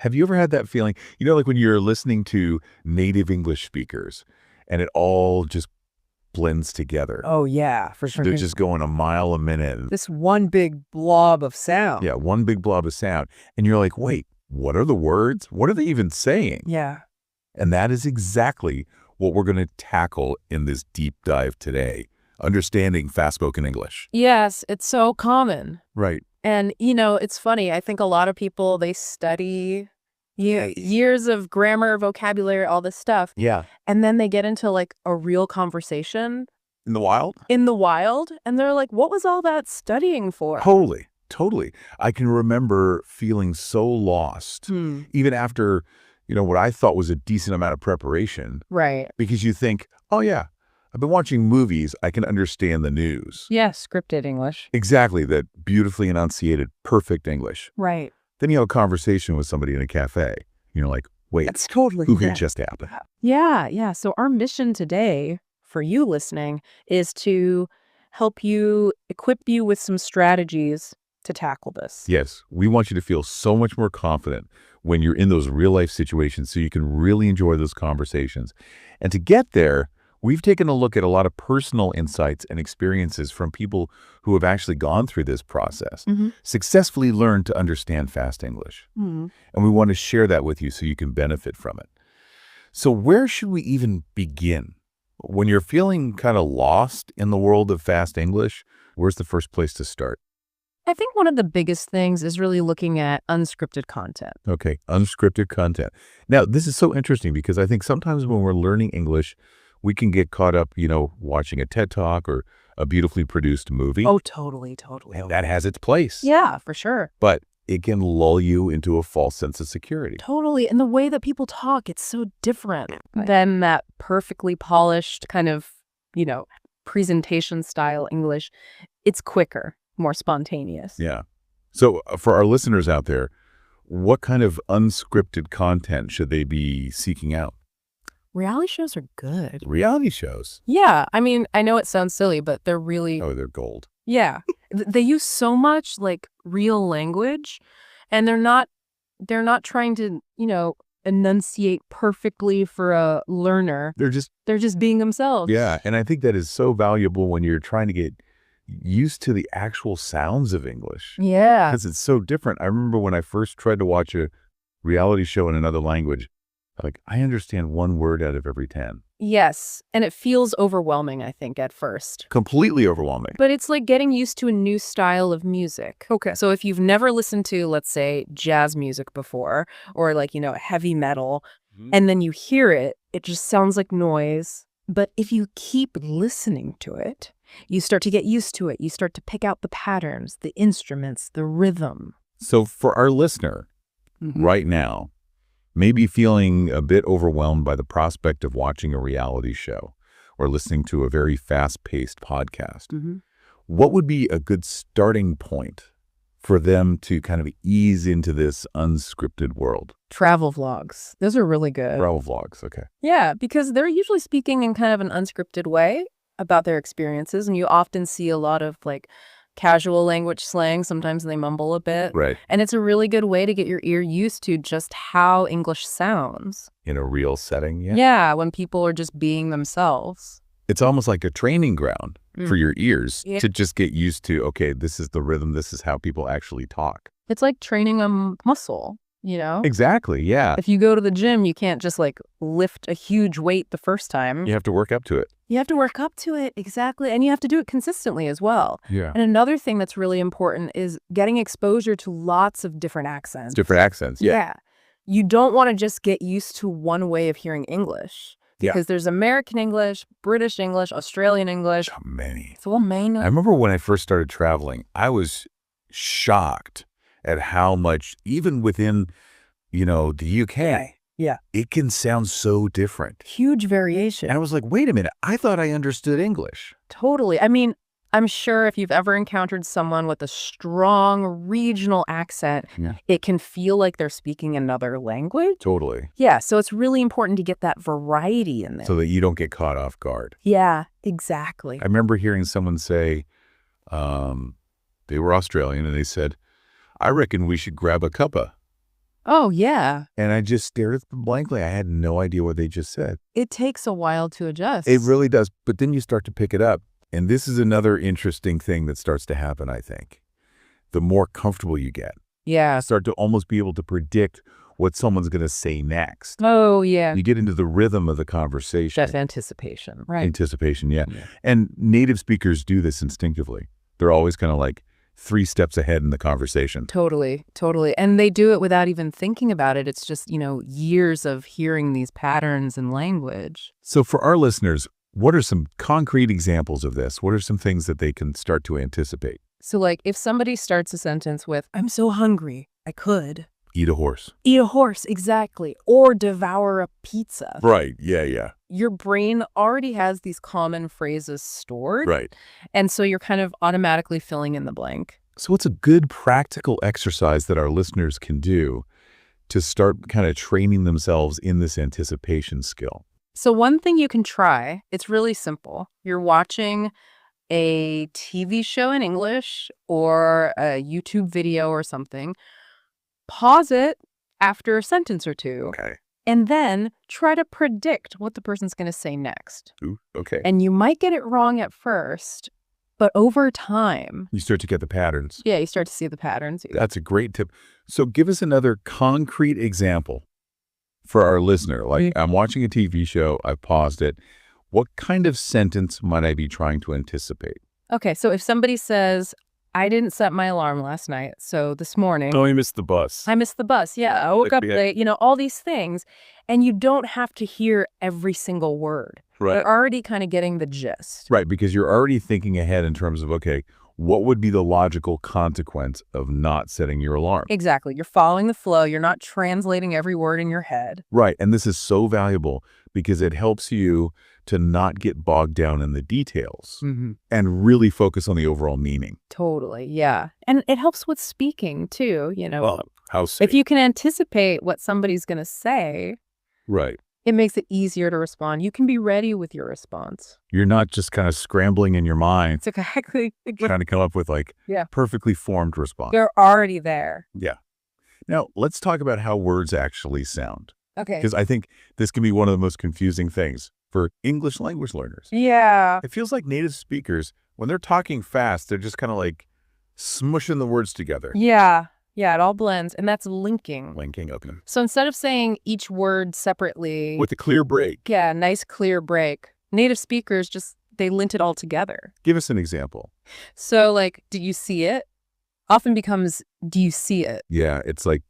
Have you ever had that feeling? You know, like when you're listening to native English speakers and it all just blends together. Oh, yeah, for sure. They're just going a mile a minute. This one big blob of sound. Yeah, one big blob of sound. And you're like, wait, what are the words? What are they even saying? Yeah. And that is exactly what we're going to tackle in this deep dive today. Understanding fast-spoken English. Yes, it's so common. Right. And, you know, it's funny. I think a lot of people, they study years of grammar, vocabulary, all this stuff. Yeah. And then they get into like a real conversation. In the wild? In the wild. And they're like, what was all that studying for? Totally. Totally. I can remember feeling so lost, even after, what I thought was a decent amount of preparation. Right. Because you think, oh, yeah, I've been watching movies. I can understand the news. Yeah, scripted English. Exactly. That beautifully enunciated, perfect English. Right. Then you have a conversation with somebody in a cafe. You're like, wait, That's totally who could just happen? Yeah, yeah. So our mission today for you listening is to help you, equip you with some strategies to tackle this. Yes, we want you to feel so much more confident when you're in those real-life situations so you can really enjoy those conversations. And to get there, we've taken a look at a lot of personal insights and experiences from people who have actually gone through this process, successfully learned to understand fast English. And we want to share that with you so you can benefit from it. So where should we even begin? When you're feeling kind of lost in the world of fast English, where's the first place to start? I think one of the biggest things is really looking at unscripted content. Okay, unscripted content. Now, this is so interesting because I think sometimes when we're learning English, we can get caught up, watching a TED Talk or a beautifully produced movie. Oh, totally, totally. And that has its place. Yeah, for sure. But it can lull you into a false sense of security. Totally. And the way that people talk, it's so different than that perfectly polished kind of, presentation style English. It's quicker, more spontaneous. Yeah. So for our listeners out there, what kind of unscripted content should they be seeking out? Reality shows are good. Reality shows. Yeah. I mean, I know it sounds silly, but they're really... Oh, they're gold. Yeah. They use so much like real language, and they're not trying to, enunciate perfectly for a learner. They're just being themselves. Yeah. And I think that is so valuable when you're trying to get used to the actual sounds of English. Yeah. Because it's so different. I remember when I first tried to watch a reality show in another language, like I understand one word out of every 10. Yes. And it feels overwhelming, I think, at first. Completely overwhelming. But it's like getting used to a new style of music. Okay. So if you've never listened to, let's say, jazz music before, or like, heavy metal, and then you hear it, it just sounds like noise. But if you keep listening to it, you start to get used to it. You start to pick out the patterns, the instruments, the rhythm. So for our listener right now, maybe feeling a bit overwhelmed by the prospect of watching a reality show or listening to a very fast-paced podcast, what would be a good starting point for them to kind of ease into this unscripted world? Travel vlogs. Those are really good. Travel vlogs, okay. Yeah, because they're usually speaking in kind of an unscripted way about their experiences, and you often see a lot of like casual language slang. Sometimes they mumble a bit. Right. And it's a really good way to get your ear used to just how English sounds. In a real setting, yeah. Yeah, when people are just being themselves. It's almost like a training ground for your ears Yeah. to just get used to, okay, this is the rhythm, this is how people actually talk. It's like training a muscle, Exactly, yeah. If you go to the gym, you can't just like lift a huge weight the first time. You have to work up to it. You have to work up to it, exactly. And you have to do it consistently as well. Yeah. And another thing that's really important is getting exposure to lots of different accents. Different accents, yeah. You don't want to just get used to one way of hearing English. Yeah. Because there's American English, British English, Australian English. So many. So many. I remember when I first started traveling, I was shocked at how much, even within, the UK, it can sound so different. Huge variation. And I was like, wait a minute, I thought I understood English. Totally. I mean, I'm sure if you've ever encountered someone with a strong regional accent, it can feel like they're speaking another language. Totally. Yeah, so it's really important to get that variety in there. So that you don't get caught off guard. Yeah, exactly. I remember hearing someone say, they were Australian, and they said, I reckon we should grab a cuppa. Oh, yeah. And I just stared at them blankly. I had no idea what they just said. It takes a while to adjust. It really does. But then you start to pick it up. And this is another interesting thing that starts to happen, I think. The more comfortable you get, Yeah. you start to almost be able to predict what someone's going to say next. Oh, yeah. You get into the rhythm of the conversation. That's anticipation. Right. Anticipation, yeah. And native speakers do this instinctively. They're always kind of like 3 steps ahead in the conversation. Totally, totally. And they do it without even thinking about it. It's just, years of hearing these patterns in language. So for our listeners, what are some concrete examples of this? What are some things that they can start to anticipate? So like if somebody starts a sentence with, I'm so hungry, I could. Eat a horse. Eat a horse, exactly. Or devour a pizza. Right, yeah. Your brain already has these common phrases stored. Right. And so you're kind of automatically filling in the blank. So what's a good practical exercise that our listeners can do to start kind of training themselves in this anticipation skill? So one thing you can try, it's really simple. You're watching a TV show in English or a YouTube video or something. Pause it after a sentence or two. Okay. And then try to predict what the person's going to say next. Ooh, okay. And you might get it wrong at first, but over time, You start to get the patterns. yeah, you start to see the patterns. That's a great tip. So give us another concrete example for our listener. Like, I'm watching a TV show, I've paused it. What kind of sentence might I be trying to anticipate? Okay, so if somebody says, I didn't set my alarm last night, so this morning, Oh, you missed the bus. I missed the bus. Yeah, I woke up late, all these things. And you don't have to hear every single word. Right. You're already kind of getting the gist. Right, because you're already thinking ahead in terms of, okay, what would be the logical consequence of not setting your alarm? Exactly. You're following the flow. You're not translating every word in your head. Right, and this is so valuable because it helps you to not get bogged down in the details and really focus on the overall meaning. Totally. Yeah. And it helps with speaking too, Well, how so? If you can anticipate what somebody's going to say, Right. it makes it easier to respond. You can be ready with your response. You're not just kind of scrambling in your mind, It's exactly. trying to come up with Yeah. perfectly formed response. You're already there. Yeah. Now, let's talk about how words actually sound, Okay. because I think this can be one of the most confusing things for English language learners. Yeah. It feels like native speakers, when they're talking fast, they're just kind of like smushing the words together. Yeah. Yeah. It all blends. And that's linking. Linking, okay. So instead of saying each word separately, With a clear break. yeah, nice clear break, native speakers they lint it all together. Give us an example. So like, do you see it? Often becomes, do you see it? Yeah, it's like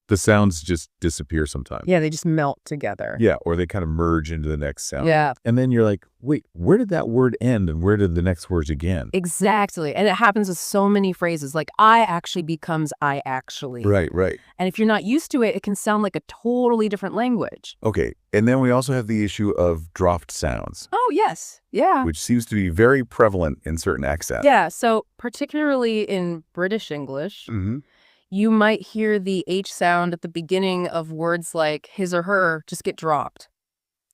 the sounds just disappear sometimes. Yeah, they just melt together. Yeah, or they kind of merge into the next sound. Yeah, And then you're like, wait, where did that word end and where did the next words begin? exactly. And it happens with so many phrases, like I actually becomes I actually. Right. And if you're not used to it, it can sound like a totally different language. Okay, and then we also have the issue of dropped sounds, Oh, yes. Yeah. which seems to be very prevalent in certain accents. Yeah. So particularly in British English, Mm-hmm. you might hear the H sound at the beginning of words like his or her just get dropped.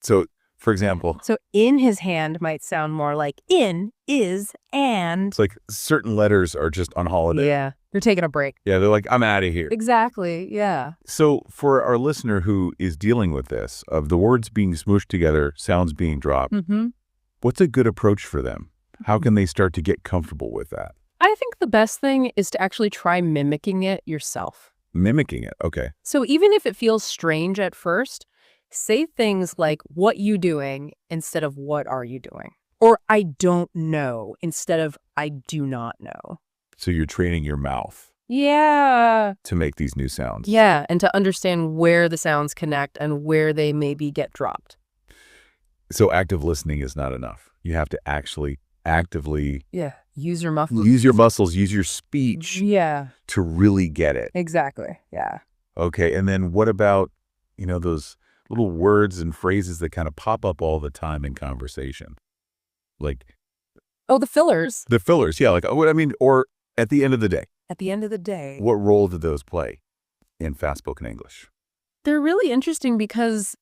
So, for example, So in his hand might sound more like in, is, and. it's like certain letters are just on holiday. Yeah. They're taking a break. Yeah, they're like, I'm out of here. Exactly. Yeah. So for our listener who is dealing with this, of the words being smooshed together, sounds being dropped, Mm-hmm. what's a good approach for them? How can they start to get comfortable with that? I think the best thing is to actually try mimicking it yourself. Mimicking it. Okay. So even if it feels strange at first, say things like, what you doing instead of what are you doing? Or I don't know instead of I do not know. So you're training your mouth Yeah. to make these new sounds. Yeah. And to understand where the sounds connect and where they maybe get dropped. So active listening is not enough. You have to actually actively Yeah. Use your muscles. use your muscles, use your speech Yeah. to really get it. Exactly. Yeah. Okay. And then what about, those little words and phrases that kind of pop up all the time in conversation? Like Oh, the fillers. the fillers. Yeah. Like, or at the end of the day, At the end of the day, what role do those play in fast spoken English? they're really interesting because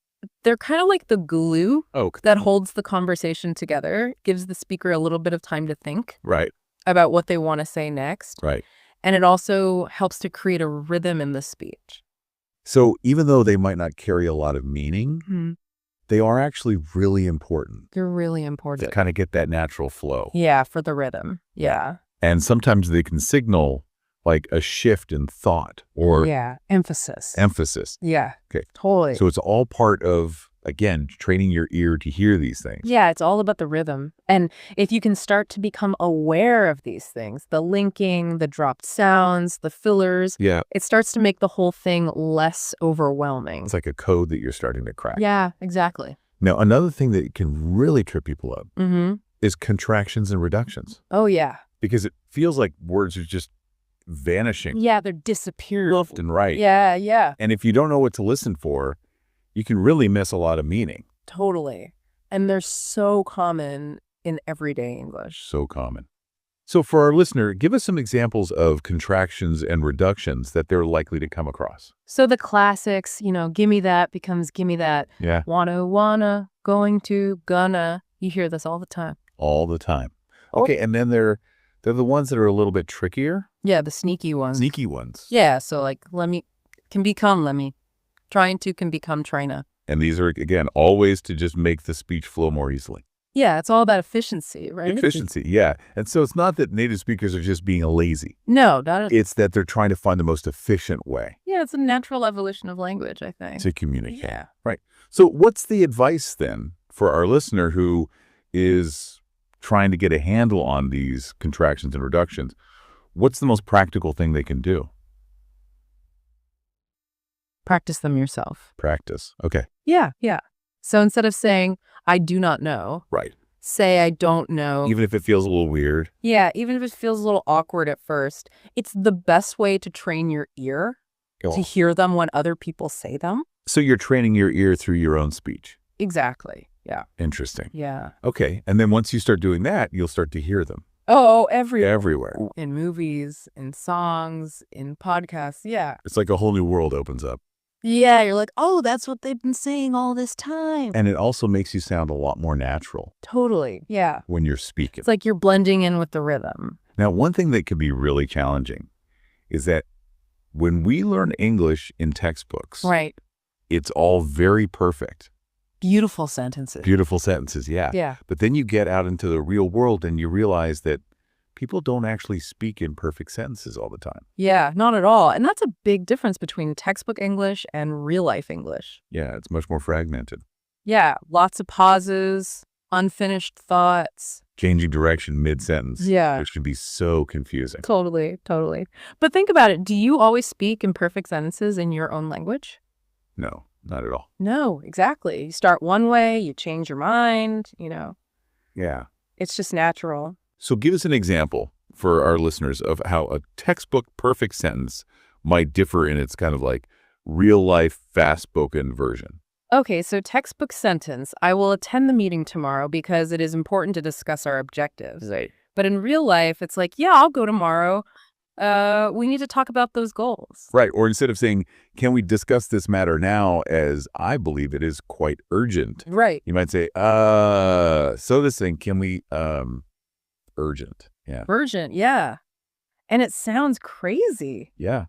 they're kind of like the glue Oh, that holds the conversation together, gives the speaker a little bit of time to think right. about what they want to say next. Right. And it also helps to create a rhythm in the speech. So even though they might not carry a lot of meaning, Mhm. they are actually really important They're really to important. kind of get that natural flow. Yeah, for the rhythm. Yeah. And sometimes they can signal like a shift in thought or Yeah. Emphasis. emphasis. Yeah. Okay. Totally. So it's all part of, again, training your ear to hear these things. Yeah, it's all about the rhythm. And if you can start to become aware of these things, the linking, the dropped sounds, the fillers, Yeah. it starts to make the whole thing less overwhelming. It's like a code that you're starting to crack. Yeah, exactly. Now, another thing that can really trip people up Mm-hmm. is contractions and reductions, Oh, yeah. because it feels like words are just vanishing Yeah, they're disappearing. left and right. Yeah, yeah. And if you don't know what to listen for, you can really miss a lot of meaning. Totally. And they're so common in everyday English. So common. So for our listener, give us some examples of contractions and reductions that they're likely to come across. So the classics, gimme that becomes gimme that. Yeah. Wanna, going to, gonna. You hear this all the time. All the time. Oh. Okay, and then they're the ones that are a little bit trickier, Yeah, the sneaky ones. sneaky ones. Yeah, so like can become let me. Trying to can become trying to. And these are, again, all ways to just make the speech flow more easily. Yeah, it's all about efficiency, right? Efficiency, yeah. And so it's not that native speakers are just being lazy. No, not at It's that they're trying to find the most efficient way Yeah, it's a natural evolution of language, I think. to communicate. Yeah. Right. So what's the advice then for our listener who is trying to get a handle on these contractions and reductions? What's the most practical thing they can do? Practice them yourself. Practice. Okay. Yeah, yeah. So instead of saying, I do not know, Right. say, I don't know. Even if it feels a little weird. Yeah, even if it feels a little awkward at first, it's the best way to train your ear to hear them when other people say them. So you're training your ear through your own speech. Exactly. Yeah. Interesting. Yeah. Okay. And then once you start doing that, you'll start to hear them Oh, everywhere. everywhere. In movies, in songs, in podcasts. Yeah. It's like a whole new world opens up. Yeah, you're like, oh, that's what they've been saying all this time. And it also makes you sound a lot more natural Totally. Yeah. when you're speaking. It's like you're blending in with the rhythm. Now, one thing that can be really challenging is that when we learn English in textbooks, Right. it's all very perfect. Beautiful sentences. Beautiful sentences, yeah. Yeah. But then you get out into the real world and you realize that people don't actually speak in perfect sentences all the time. Yeah, not at all. And that's a big difference between textbook English and real life English. Yeah, it's much more fragmented. Yeah, lots of pauses, unfinished thoughts. Changing direction mid-sentence, Yeah. which can be so confusing. Totally, totally. But think about it. Do you always speak in perfect sentences in your own language? No, not at all. No, exactly. You start one way, you change your mind, Yeah. it's just natural. So give us an example for our listeners of how a textbook perfect sentence might differ in its kind of like real life, fast spoken version. Okay, so textbook sentence, I will attend the meeting tomorrow because it is important to discuss our objectives. Right. But in real life, it's like, yeah, I'll go tomorrow. We need to talk about those goals. Right. Or instead of saying, can we discuss this matter now, as I believe it is quite urgent, Right. you might say, so this thing, can we, urgent. Yeah. Urgent, yeah. And it sounds crazy, Yeah.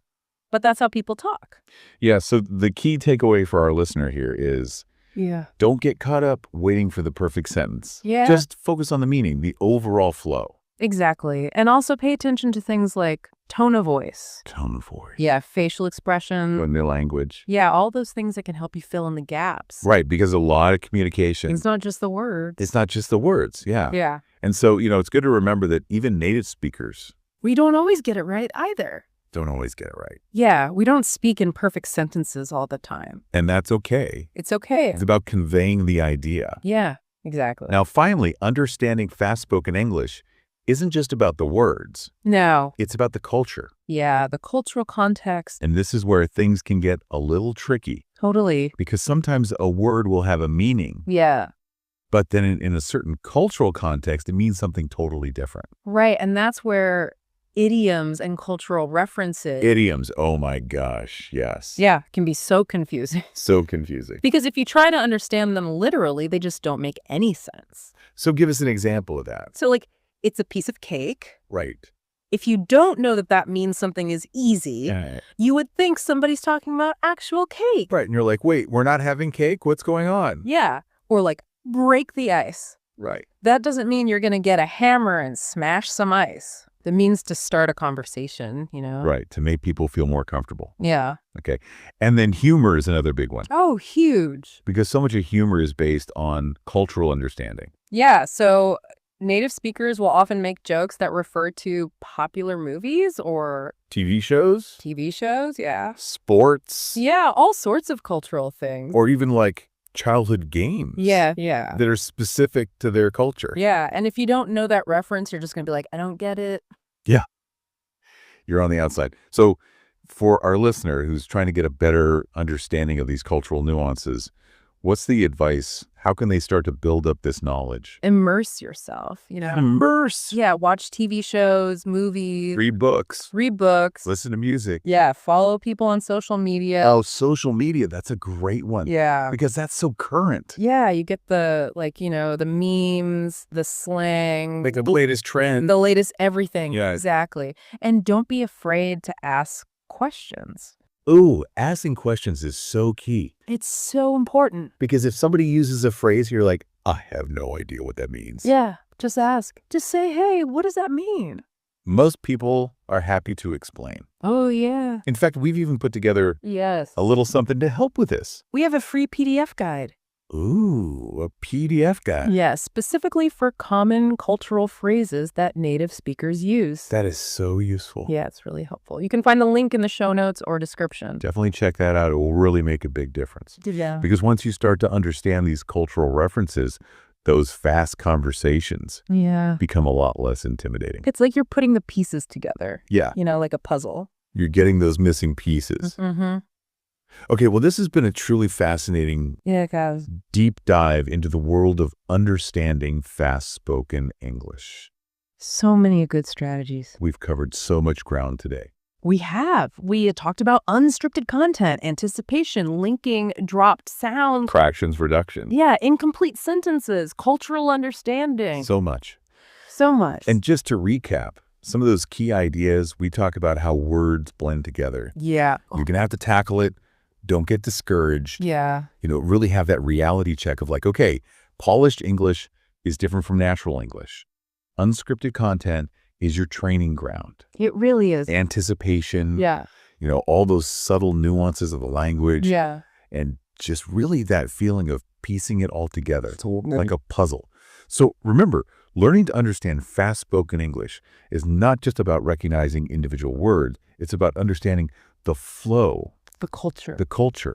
but that's how people talk. Yeah. So the key takeaway for our listener here is Yeah. don't get caught up waiting for the perfect sentence. Yeah. Just focus on the meaning, the overall flow. Exactly. And also pay attention to things like tone of voice. Tone of voice. Yeah, facial expression. In the language. Yeah, all those things that can help you fill in the gaps. Right. Because a lot of communication, It's not just the words. it's not just the words. Yeah. Yeah. And so, it's good to remember that even native speakers We don't always get it right either. don't always get it right. Yeah, we don't speak in perfect sentences all the time. And that's okay. It's okay. It's about conveying the idea. Yeah, exactly. Now, finally, understanding fast-spoken English isn't just about the words. No. It's about the culture. Yeah, the cultural context. And this is where things can get a little tricky Totally. because sometimes a word will have a meaning, Yeah. but then in a certain cultural context, it means something totally different. Right. And that's where idioms and cultural references. Idioms, oh my gosh, yes. Yeah, can be so confusing. So confusing. Because if you try to understand them literally, they just don't make any sense. So give us an example of that. So, like, it's a piece of cake. Right. If you don't know that that means something is easy, you would think somebody's talking about actual cake. Right. And you're like, wait, we're not having cake? What's going on? Yeah. Or like, break the ice. Right. That doesn't mean you're going to get a hammer and smash some ice. That means to start a conversation, you know? Right. To make people feel more comfortable. Yeah. Okay. And then humor is another big one. Oh, huge. Because so much of humor is based on cultural understanding. Yeah. So native speakers will often make jokes that refer to popular movies or TV shows? TV shows. Yeah. Sports? Yeah. All sorts of cultural things. Or even like childhood games. Yeah. Yeah. That are specific to their culture. Yeah. And if you don't know that reference, you're just going to be like, I don't get it. Yeah. You're on the outside. So for our listener who's trying to get a better understanding of these cultural nuances, what's the advice? How can they start to build up this knowledge? Immerse yourself, you know? Immerse. Yeah. Watch TV shows, movies. Read books. Read books. Listen to music. Yeah. Follow people on social media. Oh, social media. That's a great one. Yeah. Because that's so current. Yeah. You get the, like, you know, the memes, the slang. Like the latest trend. The latest everything. Yeah. Exactly. And don't be afraid to ask questions. Ooh, asking questions is so key. It's so important. Because if somebody uses a phrase, you're like, I have no idea what that means. Yeah. Just ask. Just say, hey, what does that mean? Most people are happy to explain. Oh, yeah. In fact, we've even put together Yes. a little something to help with this. We have a free PDF guide. Ooh, a PDF guide. Yeah, specifically for common cultural phrases that native speakers use. That is so useful. Yeah, it's really helpful. You can find the link in the show notes or description. Definitely check that out. It will really make a big difference. Yeah. Because once you start to understand these cultural references, those fast conversations Yeah. become a lot less intimidating. It's like you're putting the pieces together, Yeah, you know, like a puzzle. you're getting those missing pieces. Mm-hmm. Okay, well, this has been a truly fascinating Yeah, guys. deep dive into the world of understanding fast-spoken English. So many good strategies. We've covered so much ground today. We have. We had talked about unscripted content, anticipation, linking, dropped sound. Fractions reduction. Yeah, incomplete sentences, cultural understanding. So much. So much. And just to recap, some of those key ideas, we talk about how words blend together. yeah. You're going to have to tackle it. Don't get discouraged. Yeah. You know, really have that reality check of like, okay, polished English is different from natural English. Unscripted content is your training ground. It really is. Anticipation, Yeah. you know, all those subtle nuances of the language. Yeah. And just really that feeling of piecing it all together. It's like a puzzle. So remember, learning to understand fast-spoken English is not just about recognizing individual words. It's about understanding the flow, The culture.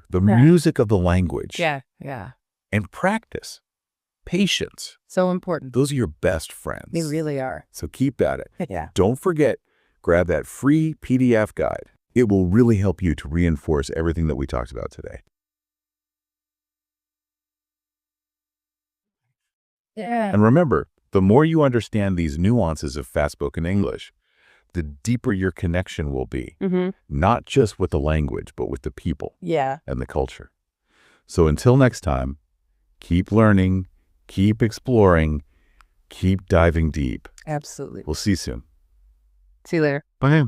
the Yeah. music of the language. Yeah. Yeah. And practice. Patience. So important. Those are your best friends. They really are. So keep at it. Yeah. Don't forget, grab that free PDF guide. It will really help you to reinforce everything that we talked about today. Yeah. And remember, the more you understand these nuances of fast-spoken English, the deeper your connection will be, Mm-hmm. not just with the language, but with the people Yeah. and the culture. So until next time, keep learning, keep exploring, keep diving deep. Absolutely. We'll see you soon. See you later. Bye.